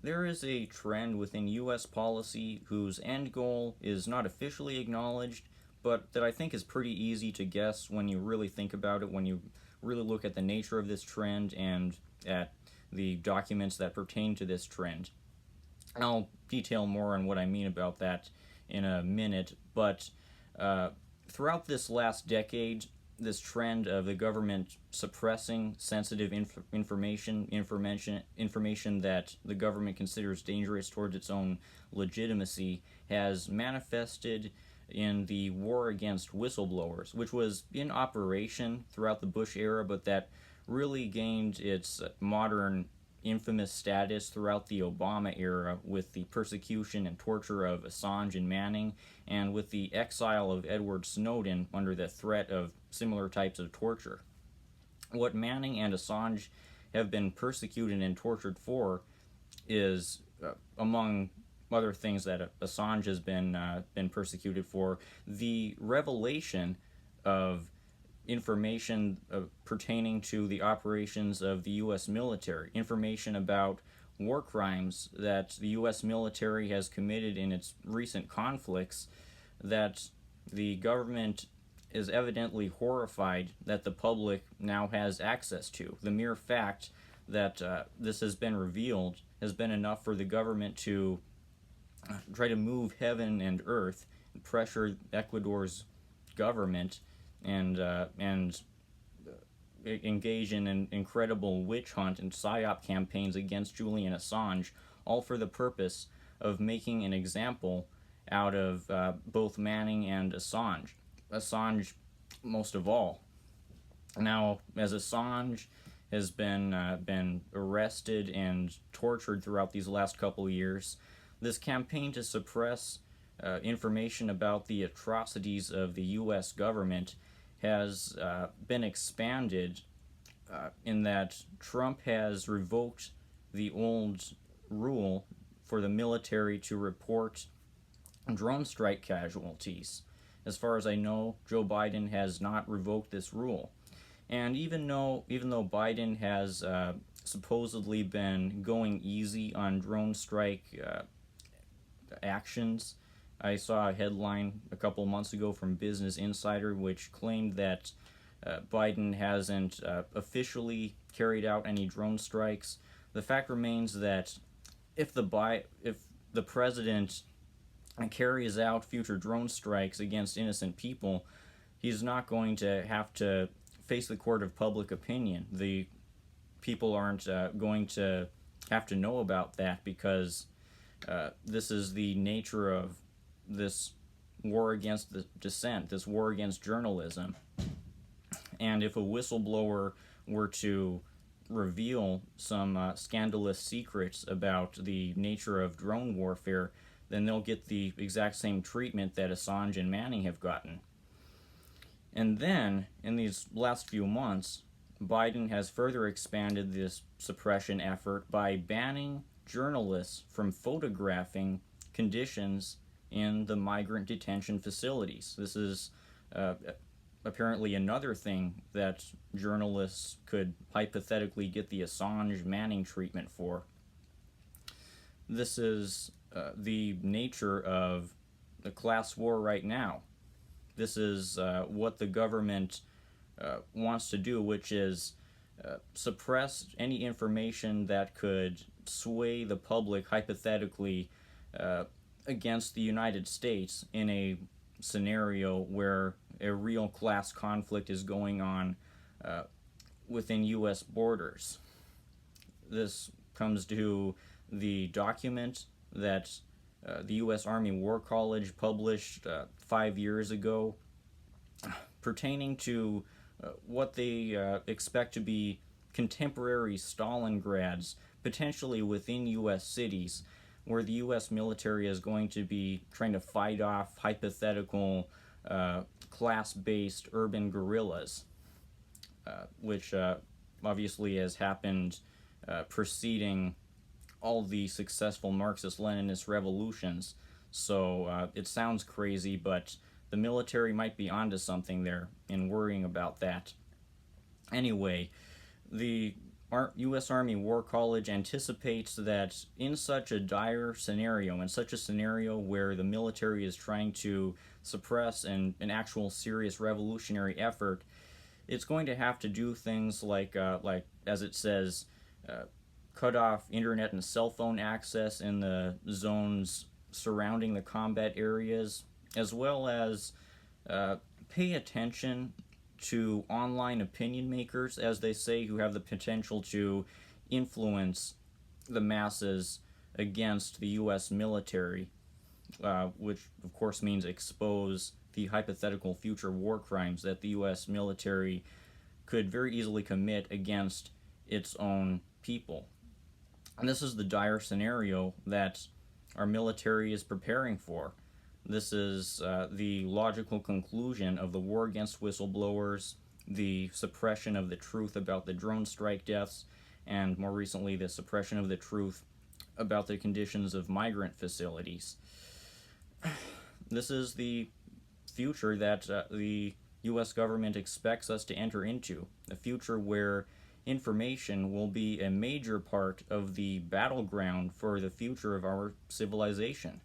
there is a trend within U.S. policy whose end goal is not officially acknowledged, but that I think is pretty easy to guess when you really think about it, when you really look at the nature of this trend and at the documents that pertain to this trend. I'll detail more on what I mean about that in a minute, but throughout this last decade, this trend of the government suppressing sensitive information that the government considers dangerous towards its own legitimacy has manifested in the war against whistleblowers, which was in operation throughout the Bush era, but that really gained its modern infamous status throughout the Obama era with the persecution and torture of Assange and Manning, and with the exile of Edward Snowden under the threat of similar types of torture. What Manning and Assange have been persecuted and tortured for is, among other things that Assange has been persecuted for, the revelation of information pertaining to the operations of the U.S. military, information about war crimes that the U.S. military has committed in its recent conflicts that the government is evidently horrified that the public now has access to. The mere fact that this has been revealed has been enough for the government to try to move heaven and earth and pressure Ecuador's government and engage in an incredible witch hunt and psyop campaigns against Julian Assange, all for the purpose of making an example out of both Manning and Assange. Assange most of all. Now, as Assange has been arrested and tortured throughout these last couple of years, this campaign to suppress information about the atrocities of the U.S. government has been expanded in that Trump has revoked the old rule for the military to report drone strike casualties. As far as I know, Joe Biden has not revoked this rule. And even though Biden has supposedly been going easy on drone strike actions, I saw a headline a couple months ago from Business Insider which claimed that Biden hasn't officially carried out any drone strikes. The fact remains that if the president carries out future drone strikes against innocent people, he's not going to have to face the court of public opinion. The people aren't going to have to know about that because this is the nature of this war against the dissent, this war against journalism. And if a whistleblower were to reveal some scandalous secrets about the nature of drone warfare, then they'll get the exact same treatment that Assange and Manning have gotten. And then, in these last few months, Biden has further expanded this suppression effort by banning journalists from photographing conditions in the migrant detention facilities. This is apparently another thing that journalists could hypothetically get the Assange Manning treatment for. This is the nature of the class war right now. This is what the government wants to do, which is suppress any information that could sway the public hypothetically against the United States in a scenario where a real class conflict is going on within U.S. borders. This comes to the document that the U.S. Army War College published 5 years ago pertaining to what they expect to be contemporary Stalingrads, potentially within U.S. cities, where the U.S. military is going to be trying to fight off hypothetical class-based urban guerrillas, which obviously has happened preceding all the successful Marxist-Leninist revolutions. So it sounds crazy, but the military might be onto something there in worrying about that. Anyway, the U.S. Army War College anticipates that in such a dire scenario, in such a scenario where the military is trying to suppress an actual serious revolutionary effort, it's going to have to do things like as it says, uh, cut off internet and cell phone access in the zones surrounding the combat areas, as well as uh, pay attention to online opinion makers, as they say, who have the potential to influence the masses against the U.S. military, which of course means expose the hypothetical future war crimes that the U.S. military could very easily commit against its own people. And this is the dire scenario that our military is preparing for. This is the logical conclusion of the war against whistleblowers, the suppression of the truth about the drone strike deaths, and more recently, the suppression of the truth about the conditions of migrant facilities. This is the future that the U.S. government expects us to enter into, a future where information will be a major part of the battleground for the future of our civilization.